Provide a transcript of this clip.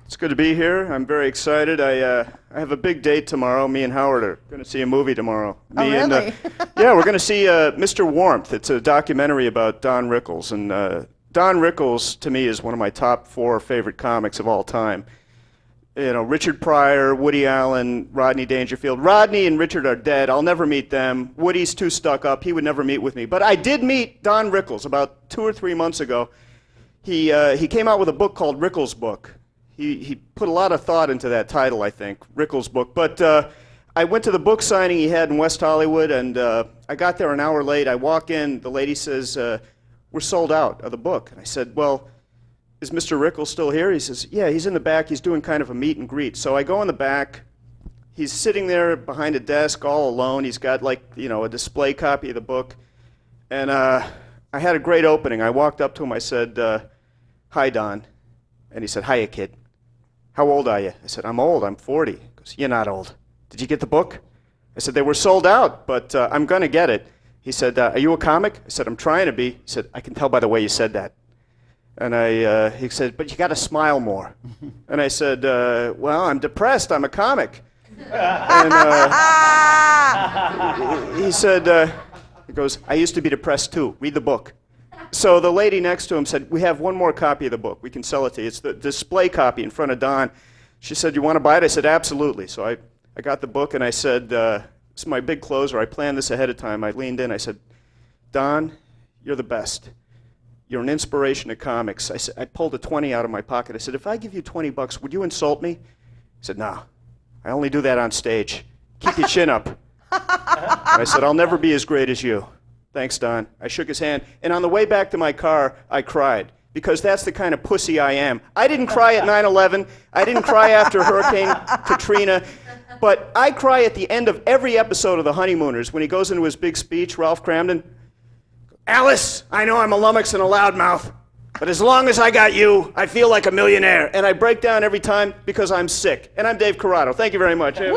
It's good to be here. I'm very excited. I have a big date tomorrow. Me and Howard are going to see a movie tomorrow. Oh, Me really? Yeah, we're going to see Mr. Warmth. It's a documentary about Don Rickles. And Don Rickles, to me, is one of my top 4 favorite comics of all time. You know, Richard Pryor, Woody Allen, Rodney Dangerfield. Rodney and Richard are dead. I'll never meet them. Woody's too stuck up. He would never meet with me. But I did meet Don Rickles about 2 or 3 months ago. He came out with a book called Rickles Book. He put a lot of thought into that title, I think, Rickles Book. But I went to the book signing he had in West Hollywood, and I got there an hour late. I walk in, the lady says, we're sold out of the book. And I said, well, is Mr. Rickles still here? He says, yeah, he's in the back. He's doing kind of a meet and greet. So I go in the back. He's sitting there behind a desk all alone. He's got, like, you know, a display copy of the book. And I had a great opening. I walked up to him. I said, hi, Don. And he said, hiya, kid. How old are you? I said, I'm old. I'm 40. He goes, you're not old. Did you get the book? I said, they were sold out, but I'm going to get it. He said, are you a comic? I said, I'm trying to be. He said, I can tell by the way you said that. And he said, but you got to smile more. And I said, well, I'm depressed. I'm a comic. And he said, he goes, I used to be depressed too. Read the book. So the lady next to him said, we have one more copy of the book. We can sell it to you. It's the display copy in front of Don. She said, you want to buy it? I said, absolutely. So I got the book, and I said, this is my big closer. I planned this ahead of time. I leaned in. I said, Don, you're the best. You're an inspiration to comics. I pulled a 20 out of my pocket. I said, if I give you $20, would you insult me? He said, no. I only do that on stage. Keep your chin up. I said, I'll never be as great as you. Thanks, Don. I shook his hand. And on the way back to my car, I cried. Because that's the kind of pussy I am. I didn't cry at 9/11. I didn't cry after Hurricane Katrina. But I cry at the end of every episode of The Honeymooners when he goes into his big speech, Ralph Cramden. Alice, I know I'm a lummox and a loudmouth, but as long as I got you, I feel like a millionaire. And I break down every time because I'm sick. And I'm Dave Corrado. Thank you very much. Woo!